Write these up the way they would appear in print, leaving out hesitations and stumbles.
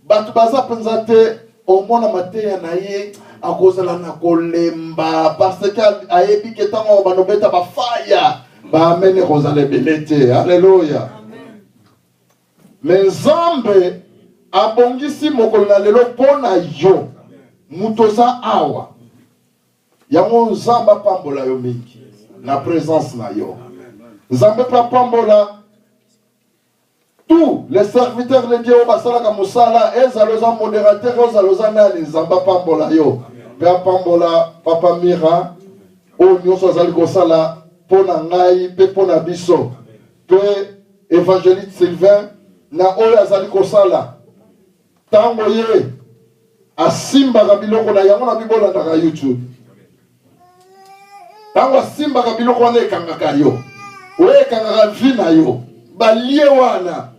batu baza penzate omona mateya na ye akozala na kolemba parce que ayebi ke tango banobeta bafaya baamene kozala ebele te. Alléluia. Mais Nzambe abongisi mokolo na lelo pona yo mutoza awa yango Nzambe apambola yo mingi na présence na yo. Nzambe apambola tous les serviteurs de Dieu basalaka musala ezaloza modérateur ezaloza nani Nzambe apambola yo pe apambola papa Mira o nyonso azali kosala pona ngai pe pona biso pe évangéliste Sylvain na oyo azali kosala tango ye asimbaka biloko na yango na bibolandaka YouTube tango asimbaka biloko wana ekangaka yo oyo ekangaka vi na yo balie wana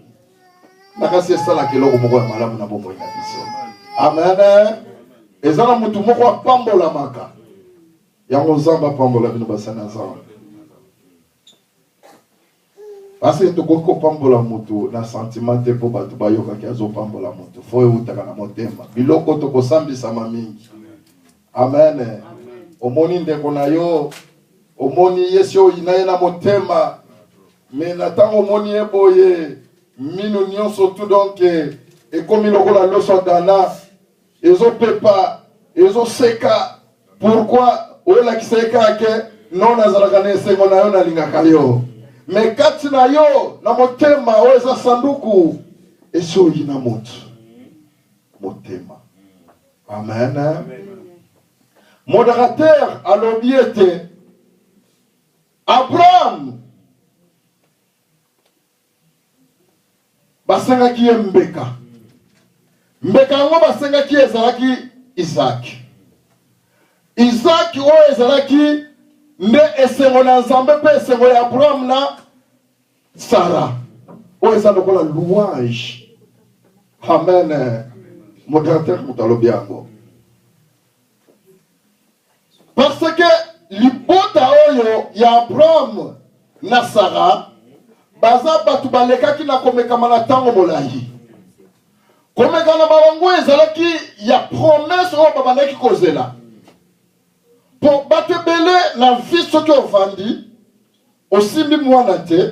nakasi esalaka eloko moko ya malamu na bomoi na biso. Amen. Ezala mutu moko apambolamaka yango Nzambe apambola bino basana Nzambe. Parce que toko kopambola mutu na sentiment te po batu bayoka ki azopambola mutu fo eutaka na motema biloko toko sambisama mingi. Amen. Omoni ndeko na yo omoni yesi oyo inaye na motema me na tango omoni eboye minu nyonso tout donc ekomi lokola loso dana ezopepa ezoseka. Pourquoi oyelakisa ekake non azalaka na esengo na yo nalingaka yo me kati na yo na motema oyo eza sanduku esoyi na motu motema. Amen. Modérateur alobi ete Abraham basengaki ye mbeka yango basengaki ezalaki Isaac oyo ezalaki nde esengo na Nzambe pe esengo ya Abraham na Sarah oyo eza lokola louange. Amen. Modérateur mutalobi yango parce que libota oyo ya Abraham na Sarah baza batu balekaki na komekama na tango molayi komeka na babango ezalaki ya promesse oyo babandaki kozela po bato ebele na vie soki ovandi osimbi mwana te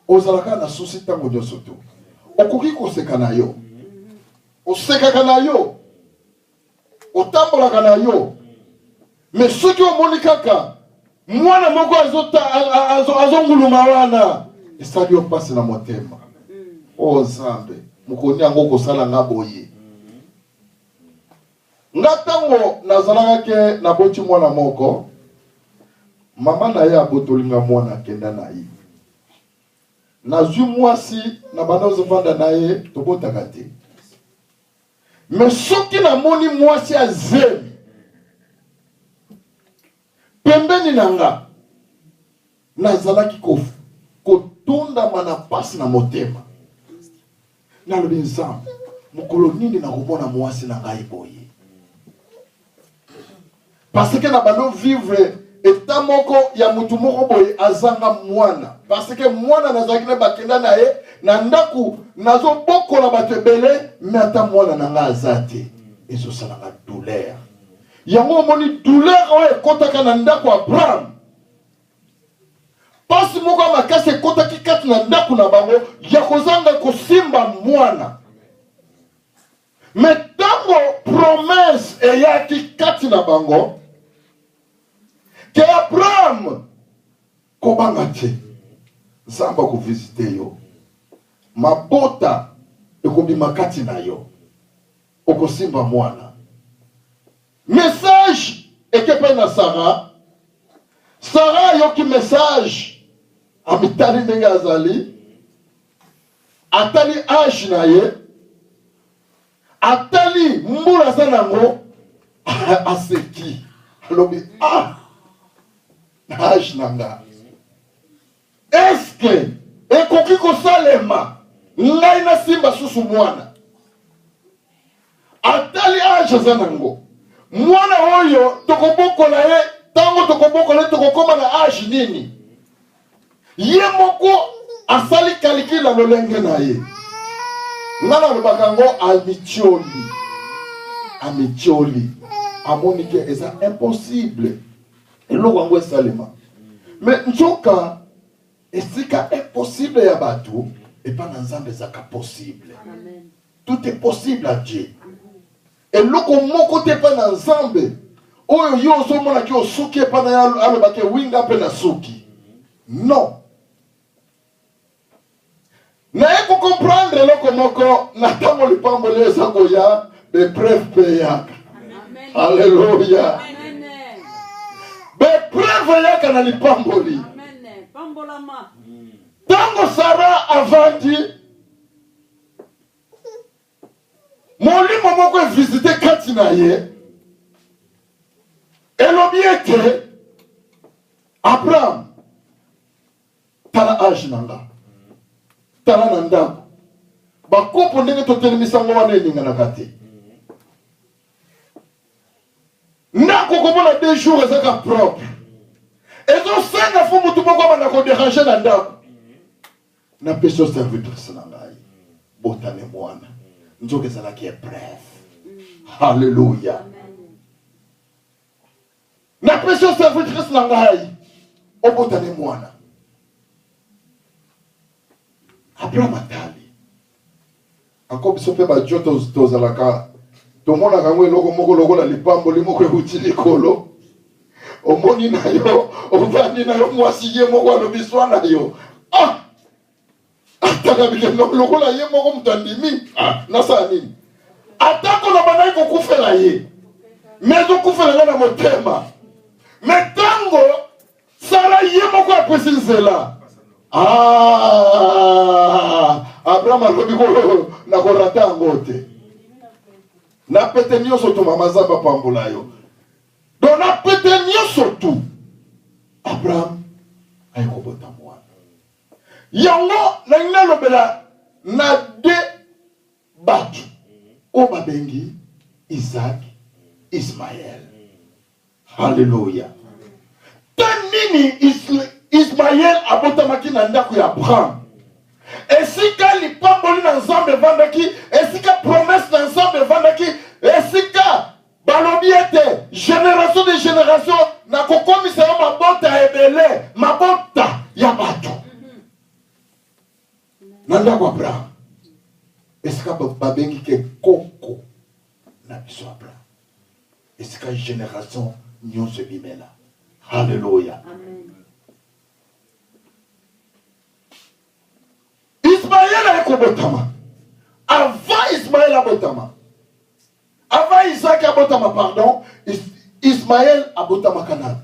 ozalaka na susi ntango nyonso to okoki koseka na yo osekaka na yo otambolaka na yo me soki omoni kaka mwana moko azonguluma wana esali yo mpasi na motema. O Nzambe mokoni yango kosala nga boye nga tango nazalaka ke naboti mwana moko mama na ye abotolinga mwana akenda na ye nazwi mwasi na banda ozovanda na ye tobotaka te me soki namoni mwasi azemi pembeni na nga nazalaki kotondama na pasi na motema nalobi Nzambe mokolo nini nakomona mwasi na ngai boye parce que na bando vivre eta moko ya mutu moko boye azanga mwana parce que mwana nazalaki na bakenda na ye na ndaku nazobokola bato ebele me ata mwana na nga aza te ezosalaka douleur yango omoni douleur oyo ekotaka na ndako Abraham pasi moko ya makasi ekotaki kati na ndako na bango ya kozanga kosimba mwana me tango promesse eyaki kati na bango ke Abraham kobanga te Nzambe akovisite yo mabota ekobima kati na yo okosimba mwana. Message ekepe na Sarah yoki message amitali ndenge azali atali age na ye atali mbula za nango aseki alobi age nanga eske ekoki kosalema ngai na simba susu mwana atali age za nango mwana oyo tokobokola ye tango tokobokola ye tokokoma na age nini ye moko asali kalikila lolenge na ye Nana le bakango amitioli. Amonike est impossible. Et l'eau salema. Mais nchoka esika impossible ya batu et pas dans Nzambe zaka possible. Amen. Tout est possible à Dieu. Et l'eau moko te pas dans Nzambe. Oyo yo so mona ki osuki pa na alo bake winga pe na suki. Non. Na eko comprendre loko moko na tango lipambole zako ya be preuve pe yaka. Alléluia. Amen. Be preuve yaka na lipamboli. Amen. Pambolama. Tango Sarah avandi molimo moko visiter katina ye. Elobi ete Abraham tala âge nanga tala nandako bakopo ndenge totelemisa ngo wana eninga kate ndako komona 2 jours ezaka propre ezosenga fu mutu moko abanda kodérange na ndako na peso servitrice na ngai botane mwana nzoka ezalaki bref. Alléluia. Na pression servitrice na ngai obotane mwana Abraham atali akobi sope ba joto tozalaka tomona kangwe loko moko loko la lipambo limoko euti likolo omoni na yo ovandi na yo mwasi ye moko alobiswa na yo ataka bike loko la ye moko mutandimi nasa nini atako na banai kokufela ye mezo kufela na motema metango Sara yemo kwa pesizela Abraham alobiko na korata ngote na pete nyoso to mama zaba pambula yo do na pete nyoso tu Abraham ayiko bota mwana yango na ngalobela na de batu o babengi Isaac Ismaël. Alléluia. Tanini Ismaël abotamaki na ndako ya Abraham. Esika lipamboli na Nzambe vandaki, esika promesse na Nzambe vandaki, esika balobi ete génération de génération na kokomisa yo mabota ebele, mabota ya bato. Na ndako ya Abraham. Esika babengi ke koko na biso Abraham. Esika génération nyonso bimela. Alléluia. Amen. Ismaël a ekobotama. Avant Ismaël a botama. Avant Isaac a botama, pardon. Ismaël a botama Canaan.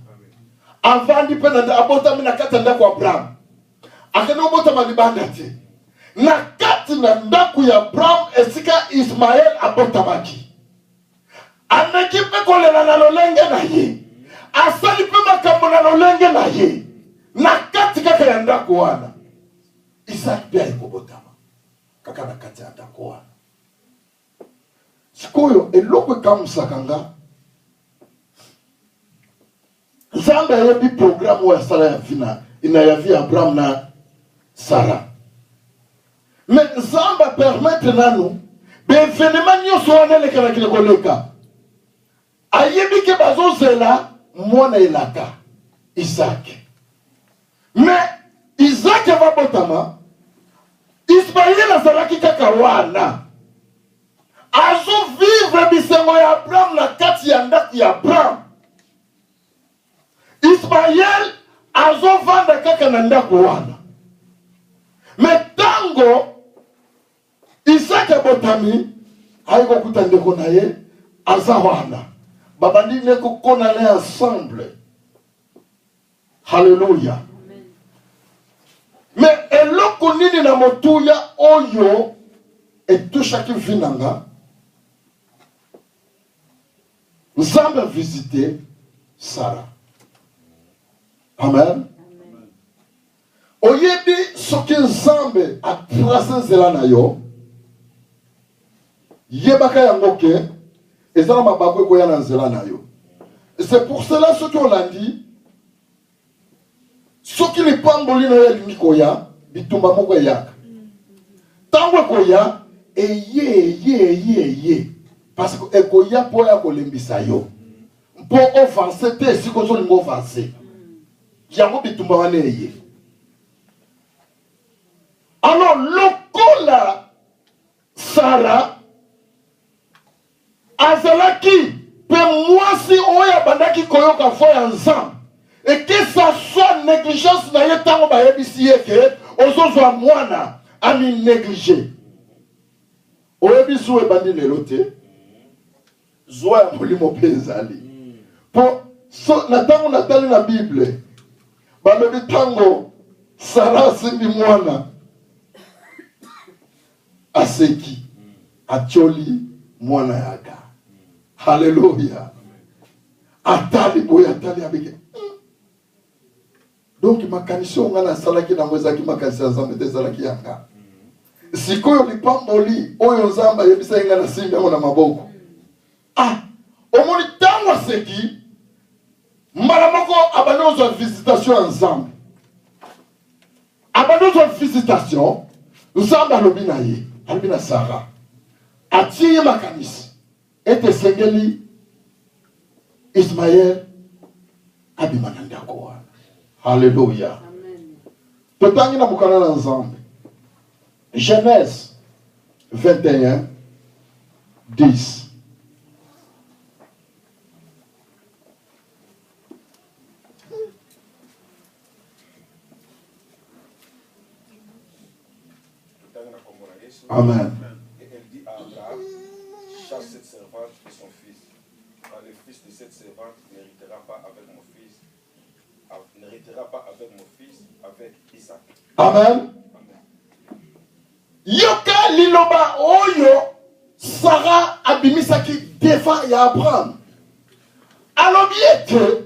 Avant dipenda a botama na katanda kwa Abraham. Akeno botama libanda te. Na kati na ndaku ya Abraham esika Ismaël a botamaki. Amekipe kolela na lolenge na ye. Asali pe makambo na lolenge na ye. Na kati kaka ya ndako wana. Isaac pia ekobotama. Kaka na kati ya ndako wana. Sikoyo eloko kamusakanga. Nzambe yebi programu ya Sara ya fina. Ina ya vi Abraham na Sarah. Mais Nzambe permettre nanu. Benvenema nyoso wana leka na kinekoleka. Ayebi ke bazo zela mwana elaka Isaac. Mais Isaac va botama Ismaël azalaki kaka wana. Azo vivre bisengo ya Abraham na kati ya ndako ya Abraham. Ismaël azo vanda kaka na ndako wana. Mais tango Isaac botami haiko kutandeko na ye aza wana. Babandi neko kona le ensemble. Alléluia. Amen. Mais eloko nini na motuya oyo etushaki vinanga. Nzambe a visité Sarah. Amen. Amen. Oyebi soki Nzambe a tracé zela na yo. Yebaka yango ke ezala mabako koya na nzela na yo. C'est pour cela ce qu'on l'a dit. Ce qui n'est pas mboli na ya lingi koya bitumba moko yaka. Tango koya eye parce que ekoya po ya kolembisa yo po offenser te si ko zo lingo offenser yango bitumba wana eye. Alors lokola Sarah azalaki pe mwasi oya bandaki koyoka fo ya nzambe et que ça soit négligence na ye tango bayebisi ye ke ozozwa mwana ami négligé oyebi zuwa ebandi lelo te zuwa ya molimo mpe ezali po so na ntango natali na bible balobi ntango Sara asimbi mwana aseki atioli mwana ya Agar. Hallelujah. Atali boya atali abike. Donc makanisi ngana salaki na mwezaki makanisi nzambe te salaki yanga. Sikoyo lipamboli oyo nzamba yebisa ngana simbi na maboko. Omoni tango aseki malamako abanozo visitation nzambe. Abanozo visitation nzamba lobina ye, alobina Sarah. Atiye makanisi ete sengeli Ismaël abimananda kwa. Hallelujah. Amen. Totangi na mukana na nzambe. Genèse 21 10. Amen. Et elle dit à Abraham, chasse cette servante et son fils, car le fils de cette servante n'héritera pas avec mon fils, avec Isaac. Amen. Yoka liloba oyo Sarah abimisaki devant ya Abraham. Alobi ete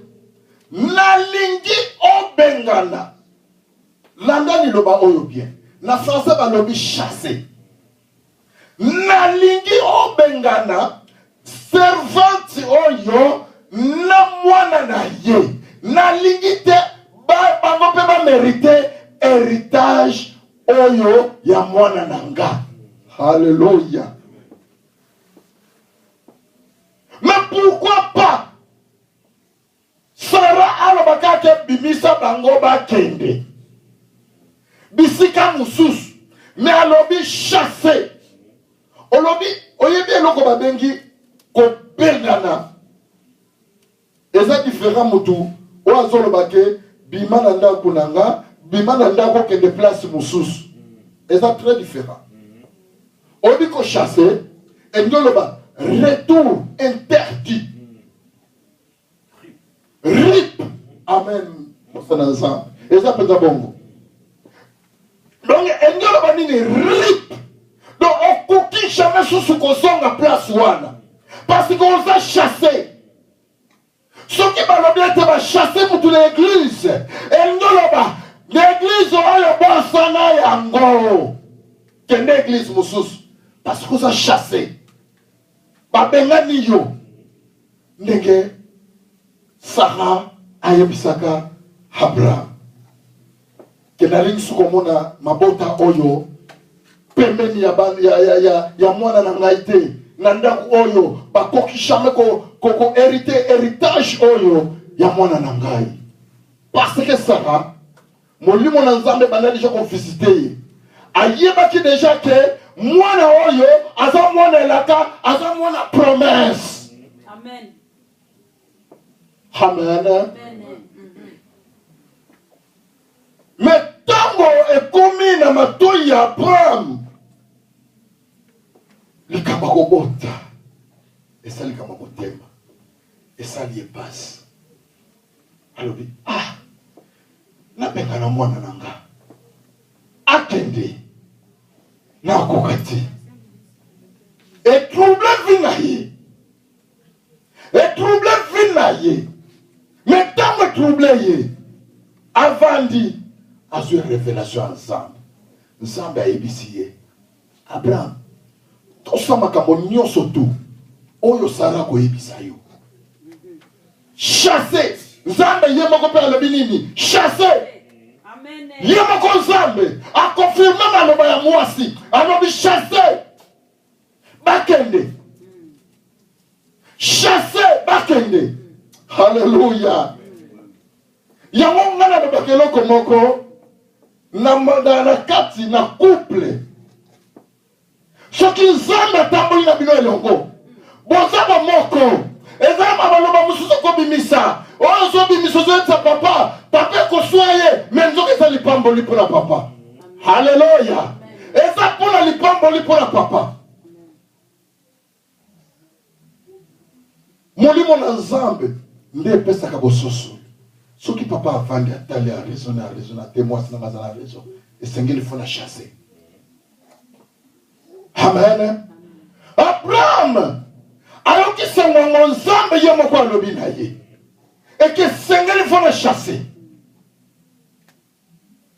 nalingi obengana. Landa liloba oyo bien. Na français balobi chasser. Nalingi obengana servante oyo na mwana na ye. Nalingi te bango pe ba mériter héritage oyo ya mwana nanga. Alléluia. Mais pourquoi pas Sarah alobaka ke bimisa bango ba kende. Bisika mususu. Mais alobi chasser. Olobi oyebi eloko babengi ko bengana. Eza différent mutu. Oazo lobake bimana ndako nanga. Bimana ndako kende place mususu. Eza très différent. Oyebi ko chasser. Et ndoloba retour interdit. Rip. Amen. Mosananza. Eza peza bongo. Donc, elle n'y a pas de rip. Donc, on ne peut jamais sous ce qu'on sent à place wana. Parce qu'on s'est chassé. Ce qui va bien être chassé pour toute l'église. Elle n'y a pas. L'église aura le bon sana et ango. Quelle l'église, moussous. Parce qu'on s'est chassé. Babenga niyo. Nege. Sarah. Ayebisaka. Abraham. Kenaling sukomona mabota oyo pembeni ya mwana na ngaite nanda oyo bakoki jamais ko héritage oyo ya mwana na ngai parce que Sarah molimo na nzambe bandali je ko visiter ayebaki déjà que mwana oyo aza mwana elaka aza mwana promesse. Amen. Amen. Amen. Mais tango ekomi na matoi ya Abraham likamba kobota esali kama motema esali epasi alobi nabenga na mwana nanga akende na kokati etrouble vina ye mais tango etrouble ye avandi azui révélation ensemble. Ensemble a ébissé. Abraham, tout ça m'a camonion surtout. Oyo Sarah ko ébissa yo. Chassé. Nzambe yemoko père le binini. Chassé. Amen. Yemoko Nzambe a confirmé maloba ya mwasi. Anobi chassé. bakende. Chasser bakende. Alléluia. Yango ngana na bakelo komoko na kati na couple. Soki nzambe atamboli na bino elongo. Bozaba moko. Ezama baloba mususu ko bimisa. Ozo bimisa zo papa. Papa ko soye menzo ke sali pamboli pour papa. Alléluia. Eza pour la lipamboli pour papa. Molimo na nzambe nde pesa ka bososo. Soki papa avandi atali a raisonner témoin na ngazana raison. Esengeli fona chasser. Amen. Abraham ayoki sango nzambe ye moko alobi na ye. Et que sengeli fona chasser.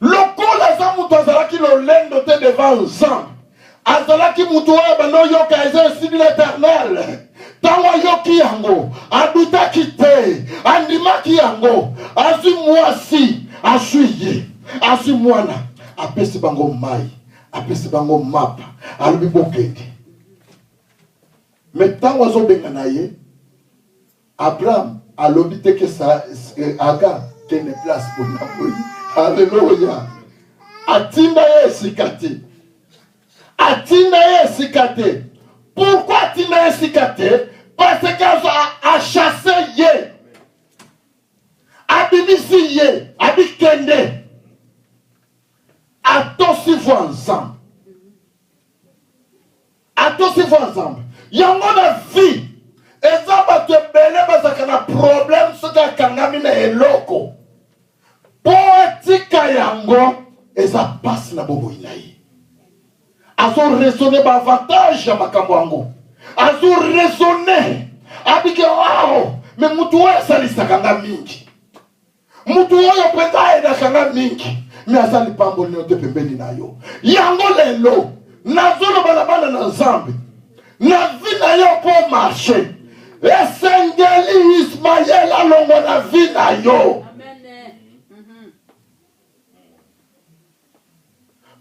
Lokola za mutu azalaki lolendo te devant nzambe. Azalaki mutu oyo bano yoka exercice de l'Éternel. Tawa yoki yango, adutaki te, andimaki yango, azui mwasi, azui ye, azui mwana, apesi bango mai, apesi bango mapa, alubi bokete. Mais tawa zo benga na ye, Abraham alobi te ke sa aga kene place pour naboyi. Alléluia. Atinda ye sikate. Atinda ye sikate. Pourquoi atinda ye sikate? Parce qu'elle a chassé ye. Abimisi ye. Abikende. Atosi vo ensemble. Atosi vo ensemble. Yango na vie. Ezaba te bele bazaka na problème soka kangami na eloko. Poetika yango eza passe na bobo inayi. Azo raisonner ba avantage ya makambo yango. Azo raisonner. Abike wow, me mutu oyo salisaka nga mingi. Mutu oyo penda eda nga mingi. Me asali pamboli no te pembeni na yo. Yango lelo nazolo balabana na nzambe. Na vi na yo po marché. Esengeli Ismaël alongo na vi na yo.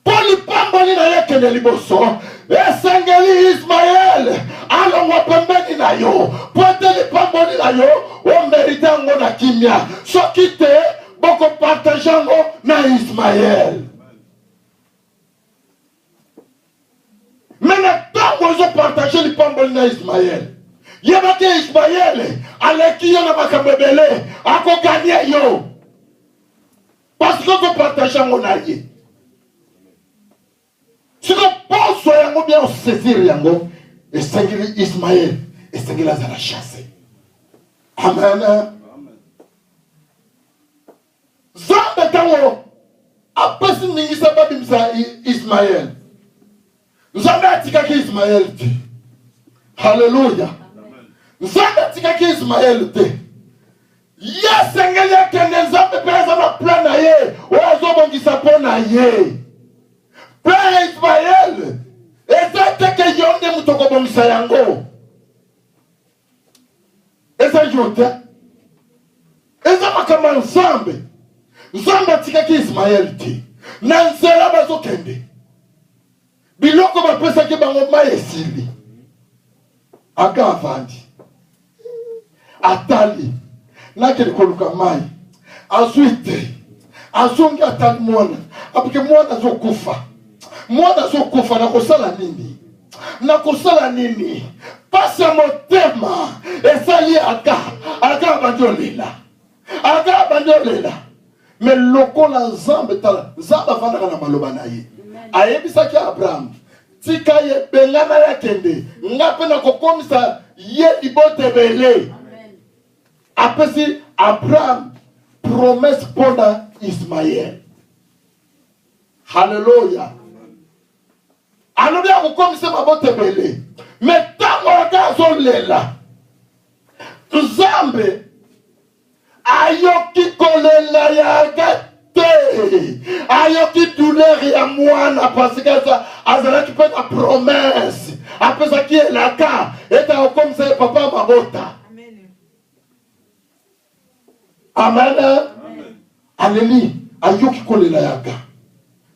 Poli pamboli na ye kene liboso. Esengeli Ismaël alongo pembeni na yo. Poete li pamboli na yo. O merite ango na kimia. Soki te boko partage ango na Ismaël. Mena tango zo partage li pamboli na Ismaël. Yebake Ismaël aleki yo na makambebele. Ako gagné yo. Parce que zo partage ango na ye. Si nous pensons yango bien on saisir yango et sengeli Ismaël et sengeli azala chassé. Amen. Zambe tango apesi ningisa babimisa Ismaël. Zambe atikaki Ismaël te. Hallelujah. Zambe atikaki Ismaël te. Ya sengeli akende zambe pesa na plan na ye. Ozo bongisa po na ye. Père Ismaël, ezate ke yonde mutoko bongisa yango. Eza yote. Eza makama nzambe. Nzambe atikaki Ismaël ti. Na nzela bazo kende. Biloko bapesa ke bango mai esili. Aga avandi. Atali. Nakeli koluka mai. Azuite. Azongi atali mwana. Apike mwana zo kufa. Mwana zo kufa na kosala nini? Na kosala nini? Pasa motema. Esali aga. Aga bandolela. Aga bandolela. Me lokola nzambe tala. Nzambe avandaka na maloba na ye. Ayebisaki Abraham. Tika ye bengana ya kende. Ngape na kokomisa ye libote bele. Apesi Abraham promesse pona Ismaël. Hallelujah. Alobia kukomisa mabote bele. Metango akazo lela. Nzambe ayoki kolela ya gate. Ayoki douleur ya mwana parce que azalaki pe na promesse. Apesa ki elaka eta okomisa papa mabota. Amen. Aleli ayoki kolela ya ga.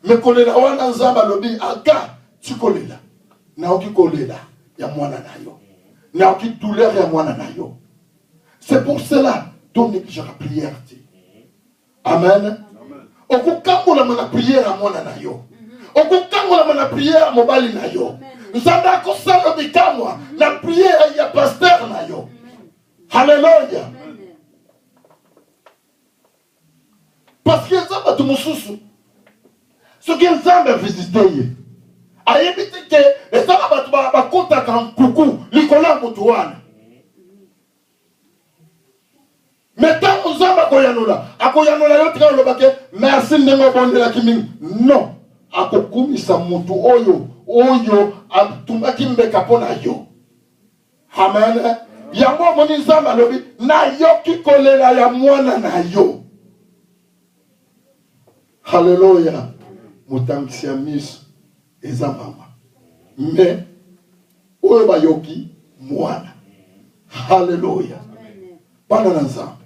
Me kolela wana nzamba lobi aga tikolela. Na oki kolela ya mwana na yo. Na qui douleur ya mwana na yo. C'est pour cela ton néglige la prière. Amen. Okukangola mana prière à mwana na yo. Okukangola mana prière à mobali na yo. Nzamba kosala bikamwa na prière ya pasteur na yo. Alléluia. Parce que Nzamba tumususu. Ce que Nzamba visité. Ayebite ke ezala batu ba kotaka nkuku likola mutu wana. Maintenant Nzamba akoyanola yo tika lobake merci ndengo bondela kimi. Non. Akokumisa mutu oyo atumbaki mbeka pona yo. Amen. Yango moni Nzamba lobi na yoki kolela ya mwana na yo. Hallelujah. Mutangisia miso eza mama. Mais oyo ba yoki mwana. Hallelujah. Bana na Nzamba.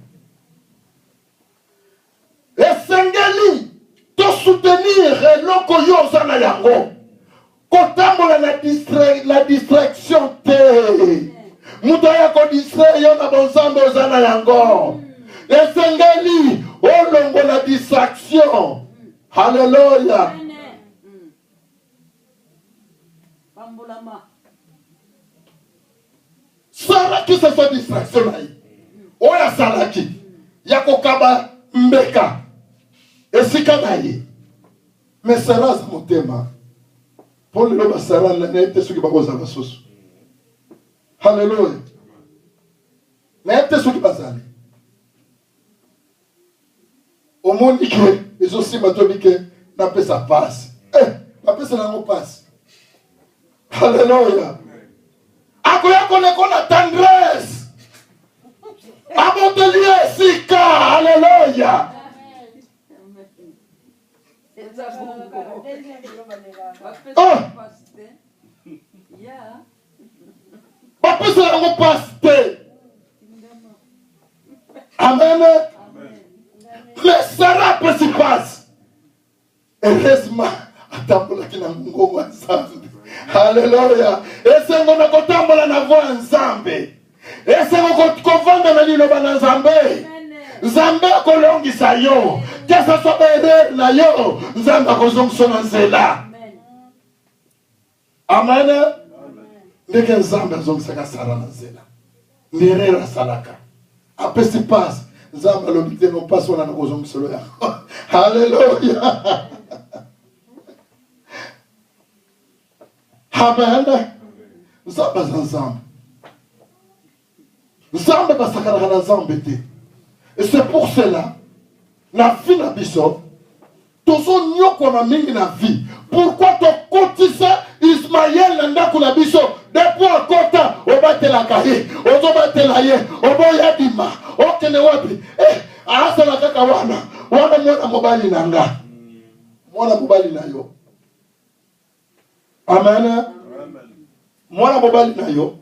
Esengeli to soutenir loko yo zana yango. Kotambola la distraction te. Muto ya ko distre yo na bonzambe ozana yango. Esengeli olongo la distraction. Hallelujah. Saraki c'est sa distraction là. Oya saraki. Yako kaba mbeka. Esika na ye. Mais sera za motema. Pour le loba sera na nete suki bakoza basoso. Hallelujah. Nete suki bazali. Omoni ke ezosi matobi ke na pesa passe. Na pesa na ngo passe. Hallelujah. Akoya kona tendresse. Abotelie sika. Hallelujah. Papa c'est un pasteur. Amen. Mais Sarah peut se passer. Heureusement, atambola kina mungu wa Nzambe. Hallelujah. Ese ngona kotambola na voix Nzambe. Ese ngoko kovanda na liloba na Nzambe. Nzambe akolongisa yo. Que ça soit erreur na yo. Nzambe akozongisa na nzela. Amen. Ndeke Nzambe azongisa Sara na nzela. Nderera salaka. Apesi passe. Nzambe alobite no passe wana na kozongisa lo ya. Hallelujah. Amen. Nzambe Nzambe. Nzambe basakana na Nzambe te. Et c'est pour cela, la vie na biso, tozo nyoko na mingi na vie. Pourquoi to kotisa Ismaël nanda kuna biso depuis akota obate la kaye, ozobate la ye, oboya dima, okene wapi? Asa la kaka wana mwana mobali nanga. Mwana mobali na yo. Amen. Mwana mobali na yo.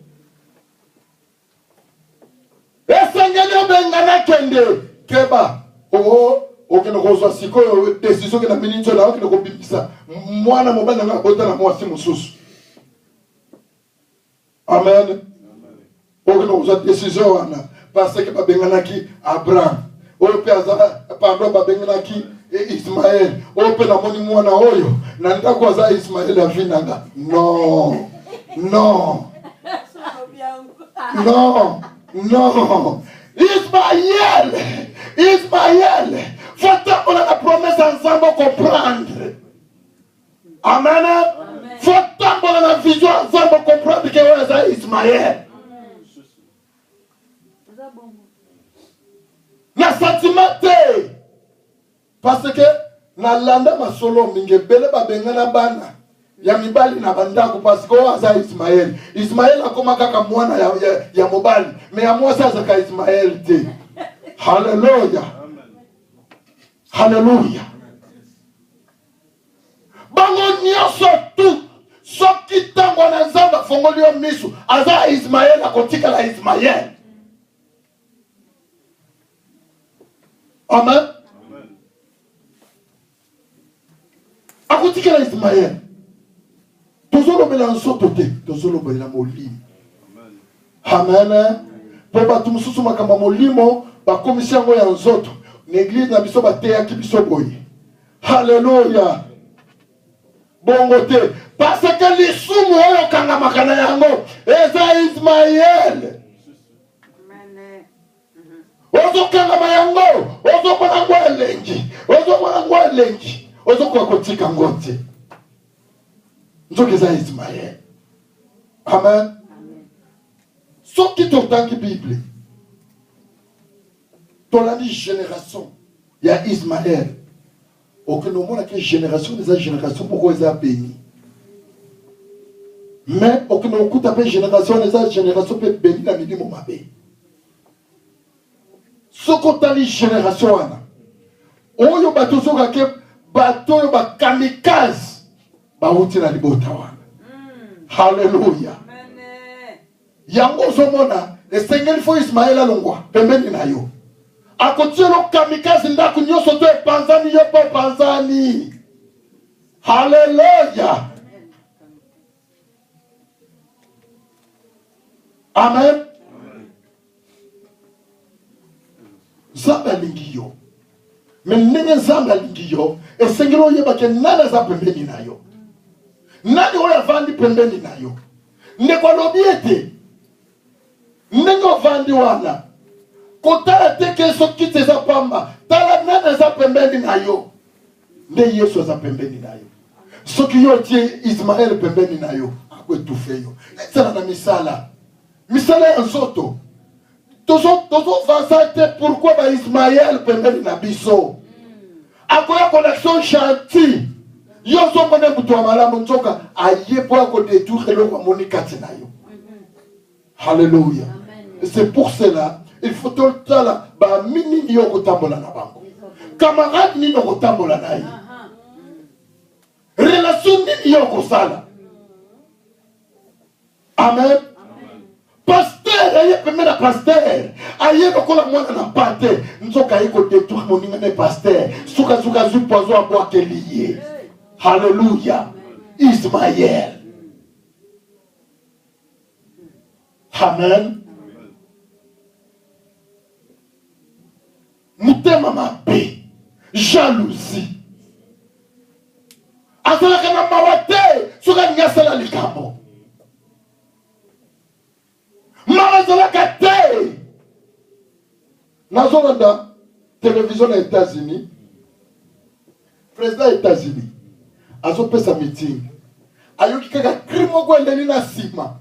Esengeli bengana kende keba okene kozwa sikoyo décision ke na minute la okene ko bimisa mwana mobali na bota na mwasi mususu. Amen. Okene kozwa décision wana parce que babengana ki Abraham oyo pe aza pardon babengana ki Ismaël oyo pe na moni mwana oyo na ndako aza Ismaël avinanga. Non. Non. Non. Non. Ismaël. Faut la promesse ensemble comprendre. Amen. Faut la vision ensemble comprendre que c'est Ismaël. Na sentiment te. Parce que na landa masolo minge bele babengana bana. Ya mibali na bandako parce que aza Ismaël. Ismaël akoma kaka mwana ya mobali. Mais ya mwasi azaka Ismaël te. Hallelujah. Hallelujah. Bango nyoso tu. Soki tango na Nzambe fongoli yo misu. Aza Ismaël akotika la Ismaël. Amen. Akotika la Ismaël. tozolobela nzoto te, tozolobela molimo. Amen. Po bato mosusu makambo molimo bakomisi yango ya nzoto. N'église na biso bateyaki biso boye. Hallelujah. Bongo te. Parce que lisumu oyo kangamaka na yango eza Ismaël. Ozo kangama yango, ozo kona ngo elengi, ozo kona ngo elengi, ozo kwa kotika ngote. Nzoki eza Ismaël. Amen. Soki totangi Bible, tolandi génération ya Ismaël. Aucun moment la génération des générations pourquoi ils ont béni. Mais aucun moment la génération des générations peut bénir la minimum mabé. Ce qu'on a dit génération ana. Oyo bato soka ke bato yo ba kamikaze ba uti na libota wana. Hallelujah. Yango somona esengeli fo Ismaël alongwa pembeni na yo. Akotielo kamikaze ndaku nyoso to epanzani yo po panzani. Hallelujah. Amen. Zamba lingi yo. Menenge zamba lingi yo. Esengelo yeba ke nana za pembeni na yo. Nani oya vandi pembeni na yo. Ndekwa lobiete. Nengo vandi wana. Kotala teke so kite za pamba. Tala nana za pembeni na yo. Ne Yesu za pembeni na yo. So ki yo tie Ismaël pembeni na yo. Akwe tufe yo. Etana na misala. Misala ya nzoto. Tozo vansate pourquoi ba Ismaël pembeni na biso. Akoya connexion chanti. Yo so mone mutu wa malamu nzoka. Aye po ako détourner lo kwa moni kati na yo. Hallelujah. C'est pour cela, il faut tout le temps là, bah mini yo kotambola na bango. Camarade ni no kotambola na yi. Relation ni yo kosala. Amen. Pasteur, aye peme na pasteur. Aye lokola mwana na pate. Nzoka yiko détourner moninga ne pasteur. Suka zu poison abo akeliye. Hallelujah. Ismaël. Amen. Mutema mabe, jalousie. Asala kana mawate, suka nyasala likambo. Mawazala kate. Nazolanda télévision aux États-Unis. Président des États-Unis. Azope sa meeting. Ayoki kaka krimo kwa ndeni na sima.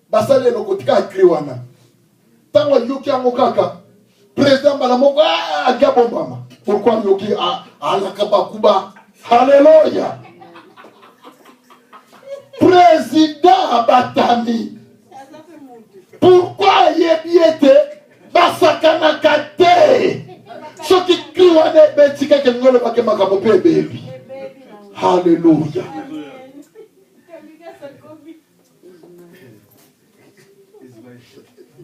Basale no kotika kriwana. Tango yoki ango kaka. Président Balamoko, Gabombama. Pourquoi Yoki à la Kabakuba? Alléluia. Président Batami. Pourquoi Yebiete Basakana Kate? Ce qui crient à des bêtises qui ne veulent pas que ma capote baby. Alléluia.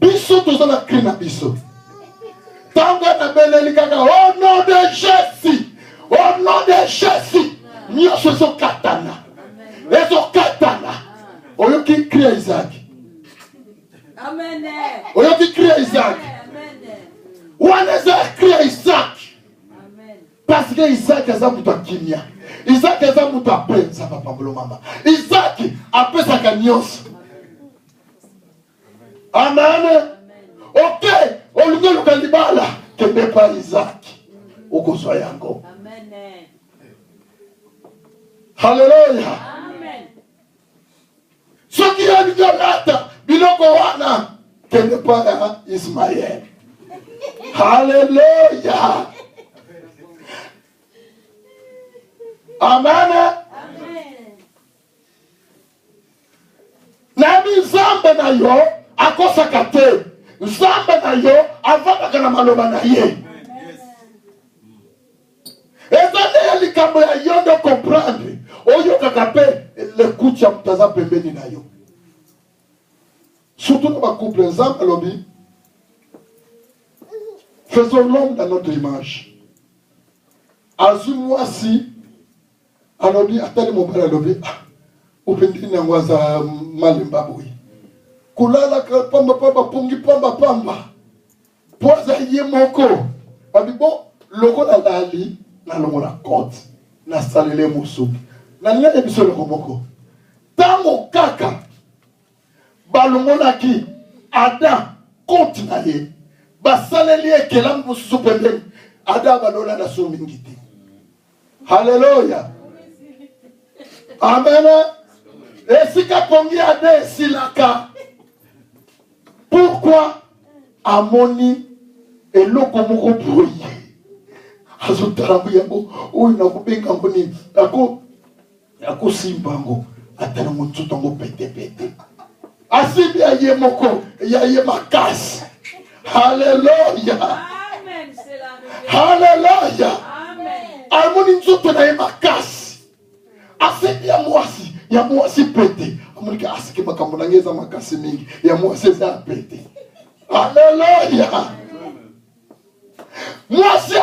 Biso tous la crie na biso. Tanga na beleli kaka au nom de Jésus. Au nom de Jésus. Nyoso so katana. Ezo katana. Oyo ki crie Isaac. Amen. Oyo ki crie Isaac. Waneza crie Isaac. Amen. Parce que Isaac eza muta kimia. Isaac eza muta penza papa mbolo mama. Isaac apesa kanyoso. Amen. Ok, olingo lukalibala kende pa Isaac. Okozwa yango. Amen. Hallelujah. Amen. Soki olingo lata biloko wana kende pa Ismaël. Hallelujah. Amen. Amen. Nami zambe na yo akosaka te. Zambe na yo avaka na maloba na ye. Ezane ya likambo ya yo de comprendre. Oyo kakape le kucha mtaza pembeni na yo. Surtout dans ma couple, Zambe lobby. Faisons l'homme dans notre image. Azumwasi alobi atali mon père alobi. upendini ngwaza malemba boy kulala ka pamba pungi pamba poza ye moko abibo loko la dali na longo la côte na salele musuki na nya ebiso loko moko tango kaka balongona ki ada côte na ye basaleli ekela mususu pembeni ada balola na so mingiti. Hallelujah. Amen. Esika pongi ade silaka. Pourquoi amoni eloko moko boye azotarabu yango oyo nakubenga ngoni ako simbango atana mutsuto ngo pete asibi aye moko yaye makasi. Hallelujah. Amen. C'est la vérité. Hallelujah. Amen. Amoni mutsuto na ye makasi asibi ya mwasi pete amoni asike makambo nangeza makasi mingi ya mwasi za pete. Hallelujah. Mwasi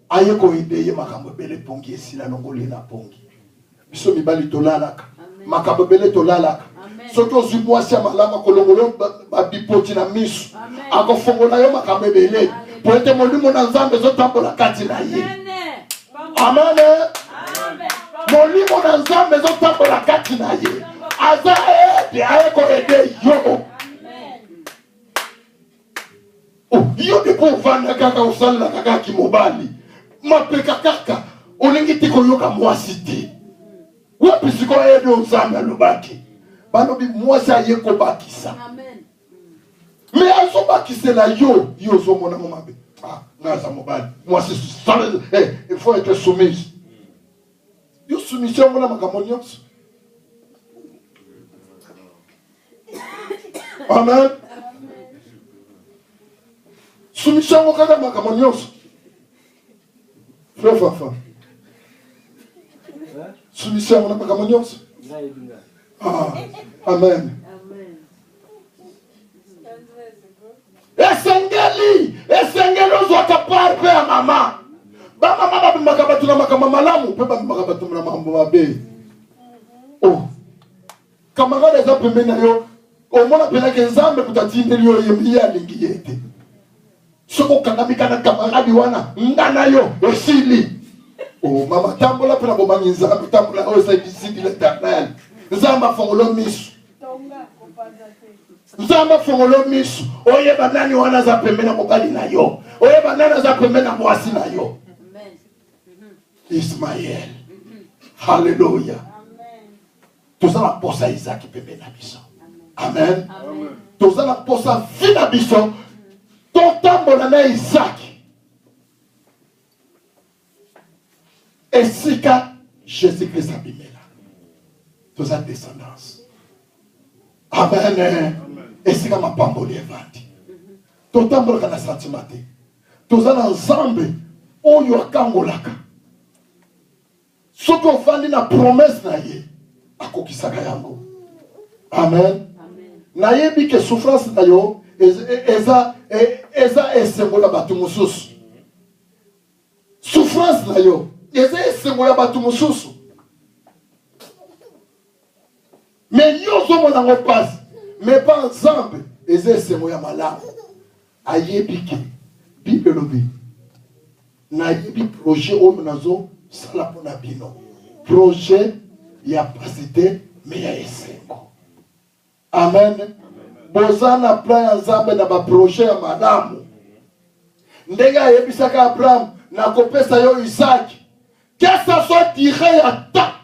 aye ko ideye makambo bele pongi esila nongoli na pongi. Biso mibali tolalaka. Makambo bele tolalaka. Soki ozwi mwasi ya malama kolongolo babipoti na misu. Akofongola yo makambo bele. Po ete molimo na Nzambe ezotambola kati na ye. Amen. Molimo na Nzambe ezotambola kati na ye. Aza aye ko ede yo. Yo de povanda kaka usala kaka kimobali mapeka kaka olingi tiko yoka mwasi te wapi siko edo Nzambe alobaki bano bi mwasi ayeko bakisa. Amen. Me azo bakisela yo zo mona mabe ngaza mobali mwasi sala il faut être soumise yo soumission mona makamonyos. Amen. Soumission kaka makambo nyonso. Frère Fafa. Soumission na makambo nyonso. Amen. Esengeli ozwaka part pe ya mama. Ba mama babimaka batu na makambo malamu pe babimaka batu na makambo mabe. Oh. Camarade eza pembeni na yo. Omona pelaka Nzambe kutatindeli yo yembi ya lingi yete. Soko kangamika na kamaradi wana ngana yo osili. Oh mama tambola pena bobangi Nzambe tambola o sa bisidi l'Éternel. Nzambe fongolo misu. Nzambe fongolo misu. Oye banani wana za pembeni na mobali na yo. Oye banana za pembeni na mwasi na yo. Amen. Ismaël. Hallelujah. Amen. Tozala posa Isaac pembeni na biso. Amen. Amen. Tozala posa fina biso. Totambola na Isaac. Esika Jésus-Christ abimela. Toza descendance. Amen. Esika mapamboli evandi. Totambola na sentimate. Toza na Nzambe oyo akangolaka. Soki ofandi na promesse na ye akokisaka yango. Amen. Nayebi ke souffrance na yo eza esengola batu mususu. Souffrance na yo eza esengola batu mususu. Mais yo zo mona ngo passe mais pas ensemble eza esengola malamu. Ayebi ke Bible lobi nayebi projet oyo nazo sala pona bino. Projet ya pasité mais ya esengo. Amen. Bozana plan ya Nzambe na ba projet ya madamu. Ndega yebisaka Abraham na kopesa yo Isaac. Que ça soit tiré ya ta.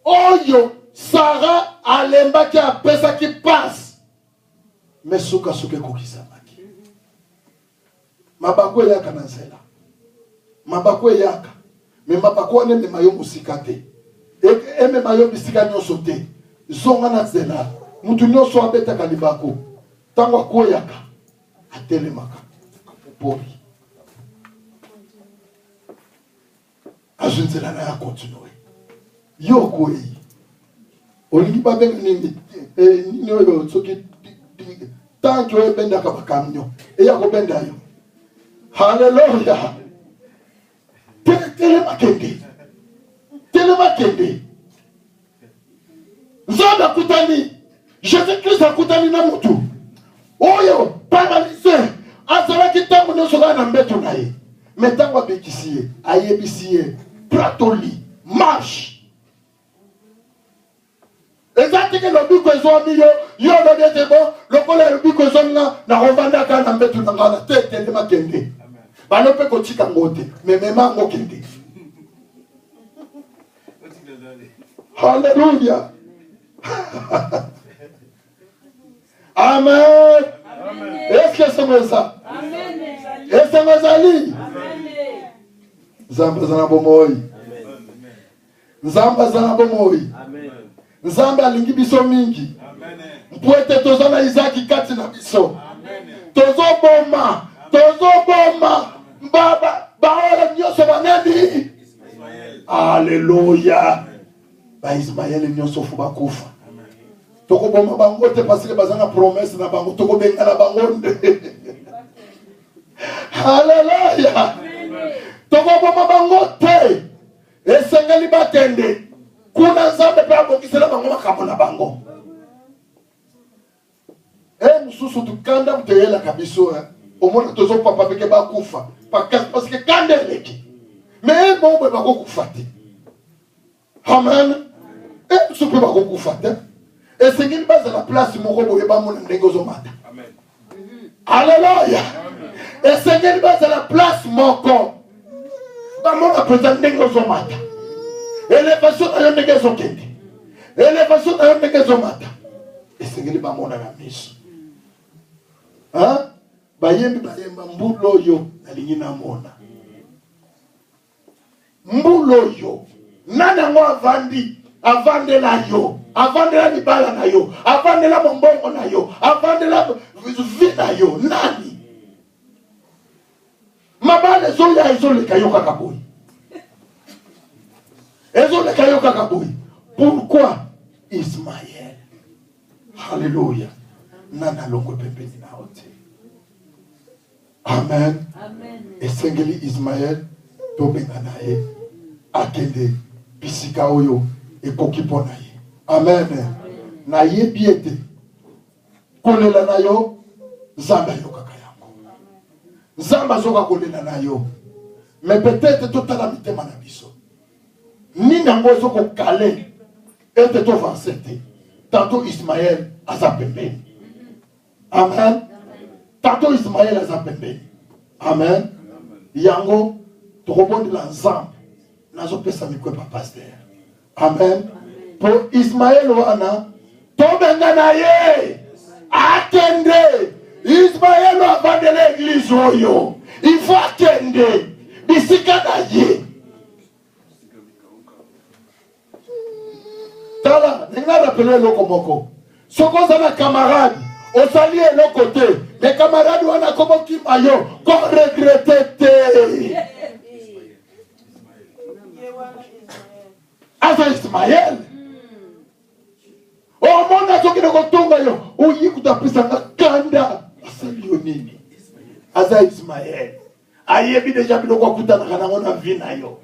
Oyo Sarah alemba ki apesa ki passe. Mais suka kokisamaki. Mabako yaka na nzela. Mabako yaka. Mais mabako ne mayo musikate. Eme mayo bisika nyonso te. Zonga na nzela. Mutu nyonso abeta kalibako. Tango akoyaka atelemaka pori. Azunzela na ya continue. Yo koi. Olingi babenga nini oyo soki tanki oyo benda ka bakamnyo. Eya ko benda yo. Hallelujah. Telema kende. bakutani Jésus-Christ akutani na mutu oyo paralysé azalaki ntango nyonso kaka na mbeto na ye me ntango abekisi ye ayebisi ye pratoli marche eza teke lobiko ezwami yo lobi ete bo lokola lobiko ezwamina nakovandaka na mbeto na ngana te ekende makende bano mpe kotika ngo te me mema yango kende. Hallelujah. Amen. Est-ce que c'est ça? Amen. Est-ce que c'est ça? Nzamba zana bomoi. Nzamba zana bomoi. Nzamba alingi biso mingi. Mpuete tozana Isaki kati na biso. Tozo boma. Baba baola nyoso banani. Alléluia. Ba Ismaël nyoso fu bakufa. Toko boma bango te parce que bazana promesse na bango toko benga na bango nde. Alléluia. Toko boma bango te. Esengeli bakende. Kuna nzambe pe abokisela bango makambo na bango. Mususu tukanda mteyela kabiso omona tozo papa peke bakufa parce que kande leki. Mais bon be bakufa te. Amen. Mususu pe bakufa te. Esengeli baza la place moko boye ba mona ndenge zomata. Amen. Alléluia. Esengeli baza la place moko ba mona présent ndenge zomata. Élévation na yo ndenge zokende. Élévation na yo ndenge zomata. Esengeli ba mona na miso. Bayembi mbulo yo nalingi na mona. Mbulo yo nana ngo avandela yo, avandela mibala na yo, avandela mombongo na yo, avandela vida yo nani. Mabale zoya ezoleka yo kaka boy. Ezoleka yo kaka boy. Pourquoi Ismaël? Alléluia. Nana longo pembeni na hote. Amen. Amen. Esengeli Ismaël tobenga na ye akende bisika oyo ekoki pona ye. Amen. Na ye biete kolela na yo Nzambe yo kaka yango. Nzambe zoka kolela na yo. Mais peut-être totala mitema na biso. Ninga ngo zoko kale ete to vansete. Tantôt Ismaël aza pembeni. Amen. Tantôt Ismaël aza pembeni. Amen. Yango tokobonde la Nzambe nazo pesa mikwe pa pasteur. Amen. Pour Ismaël wana tobenga na ye atende Ismaël avant de l'église oyo il faut attendre bisika na ye. Tala ninga rappeler loko moko soko za camarade au salier l'autre côté les camarades wana comme qui mayo comme regretter te Asa Ismaël oh mon azoki na kotonga yo oyi kutapisa na kanda asali nini Asa Ismaël ayebi déjà biloko kutana kana ngona vina yo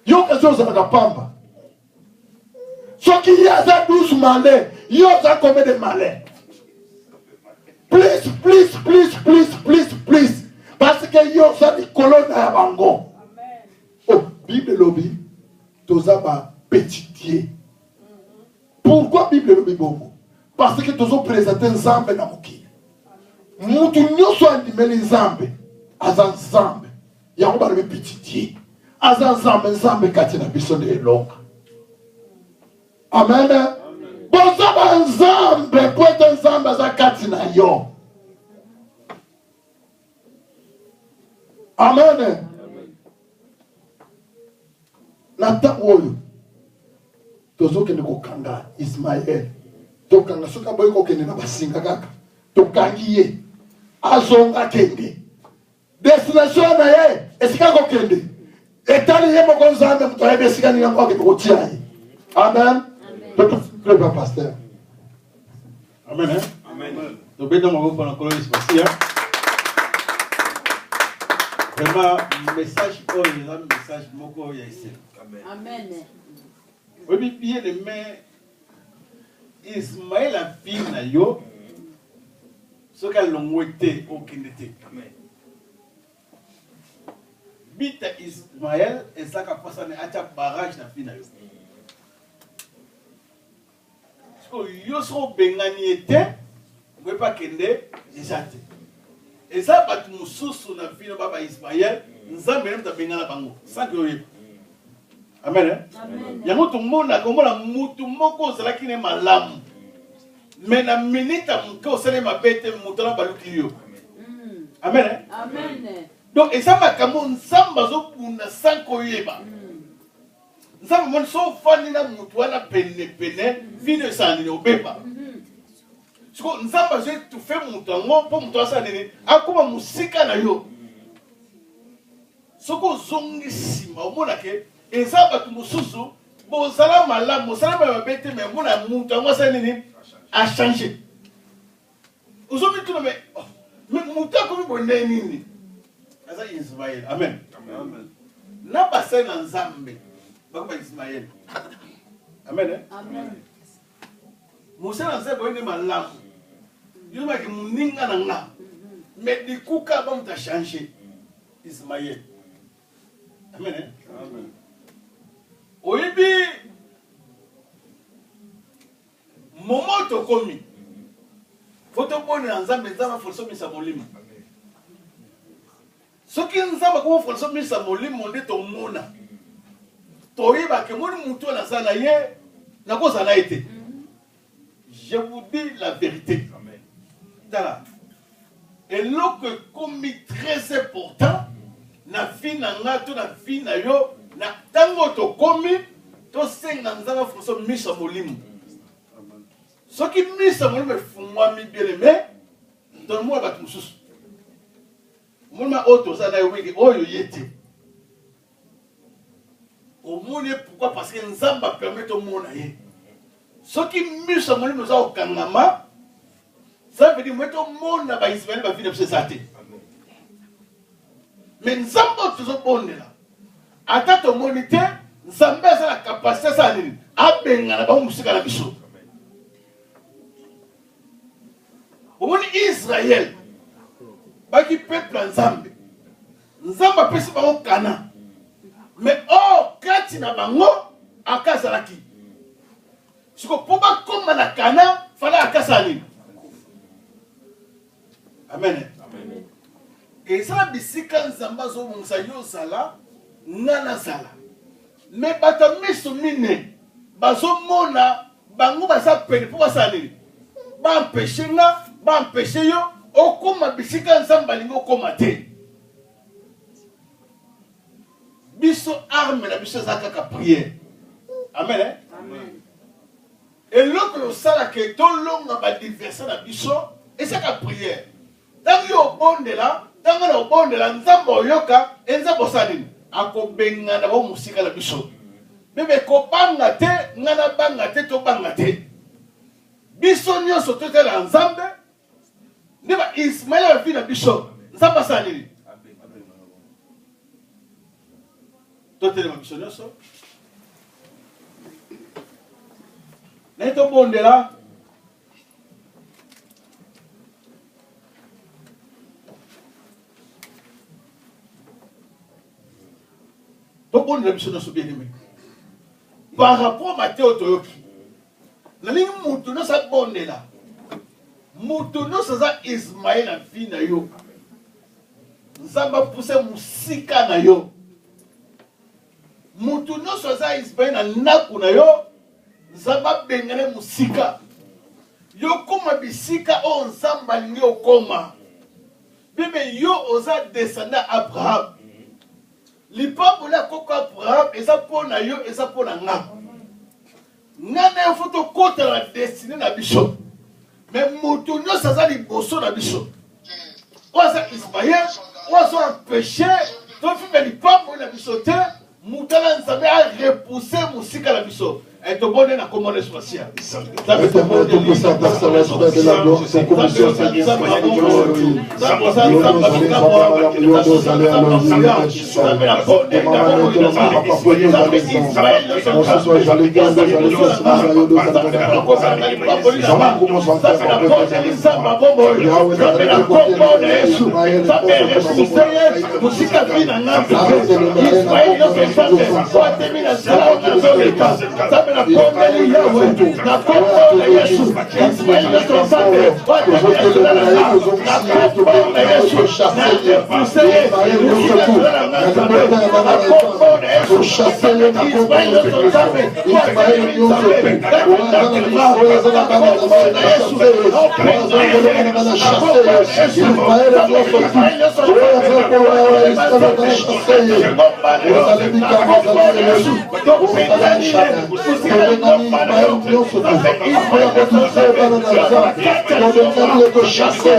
yo kazo za kapamba soki yaza 12 malais yo za combien de malais please parce que yo za di colonne ya bango. Oh Bible lobby toza ba petitier. Pourquoi Bible lobby bongo? Parce que tozo présenter Nzambe na mokili. Mutu nyoso andimeli Nzambe aza Nzambe yango ba le petitier aza Nzambe kati na biso de elonga. Amen. Bozaba Nzambe kwete Nzambe aza kati na yo. Amen. Nata oyo tozo kende kokanga Ismaël tokanga soka boy ko kende na basinga kaka tokangi ye azonga kende destination na ye esika ko kende etali ye moko Nzambe mtoye besika ni yango ke kotia ye. Amen. Le pasteur. Amen. Amen. Donc, bien, on va prendre la ici. Vraiment, message, oh, il y a un message, moko, il y a ici. Amen. Oui, bien, les mains, Ismaël a fille na yo. Ce qu'elle l'ont été au Kinete. Bita Ismaël et ça qu'a passé à barrage na fille na yo. Parce que yo so bengani était, vous ne pouvez pas kende exact. Et ça bat mususu na fille na baba Ismaël, nzambe même ta bengana bango. Ça que oui. Amen. Amen. Yango tout le monde a comme la mutu moko zala ki ne malamu. Mais na minute muke o sele mabete mutu na baluki yo. Amen. Amen. Donc et ça makambo nzamba zo kuna sanko yeba. Nzamba mon so fani na mutu wana pene vine sani obeba. Siko nzamba zo tu fait mutu ngo po mutu asa nini akoma musika na yo. Soko zongi sima omona ke eza bato mosusu bozala malamu bozala mabete mais mona mutu yango asali nini a changé ozomi tuna mais mutu akomi bonde nini aza Ismaël. Amen. Na basali na nzambe bakoba Ismaël. Amen. mosala na nzambe boyende malamu yobaki moninga na nga mais likuka bamutu a changé Ismaël. Amen. Oyibi moment tokomi foto boni na nzambe nzambe folso misa molimo soki nzambe ko folso misa molimo nde tomona toyiba ke moni mutu na sana ye na ko sana été. Je vous dis la vérité. Amen. Dala. Et l'autre commis très important na fi na nga to na fi na yo na tango to komi to senga nzanga foso misa molimo. Soki misa molimo fungwa mi bien aimé dans moi ba mususu. Mona auto ça na wiki oyo yete. Au monde pourquoi parce que nzamba permet au monde ye. Soki misa molimo za okangama ça veut dire mettre au monde na ba Ismaël ba vie de ce saté. Mais nzambo tozobondela ata tomoni te nzambe aza na kapasité asala nini abengana bango mosika na biso. Omoni Israël baki peuple ya nzambe nzambe apesi bango kana mais kati na bango aka azalaki siko mpo bakoma na kana fala akasala nini. Amen. Et ça, bisika nzamba zo mungsa yo zala, nana zala. Mais bata miso mine, bazo mona, bango basa pene pour basa nini. Ba empêcher nga, ba empêcher yo, okoma bisika nzamba lingo koma te. Biso arme na biso zaka ka prière. Amen. Amen. Et l'autre sala que to longa ba diverser na biso, et ça ka prière. Dans yo bonde là, dans le bonde là, nzambo oyoka, nzambo salini. Ako benga na bo musika la biso. Bebe ko banga te, ngana banga te to banga te. Biso nyonso tote la nzambe. Neba Ismaël a vu na biso. Nzamba salini. Tote la biso nyonso. Na to bonde là. Pourquoi nous sommes bien aimés? Par rapport à Matthieu Toyoki, la ligne Moutono sa bonne là. Moutono sa Ismaël a fille na yo. Nzamba pousse musika na yo. Moutono sa Ismaël na naku na yo. Nzamba bengane musika. Yo koma bisika o nzamba lingi okoma. Bibe yo oza descendant Abraham. L'ipabo la koko Abraham, et ça pour na yo, et ça pour na nga. Nga na yo foto kote la destinée na biso. Mais moutonyo ça za li bosso na biso. Oza Ismaël, oza péché, to fi me l'ipabo na biso te, moutala nzambe a repoussé musika na biso. Et ton bonheur n'a commandé spatial. Chasser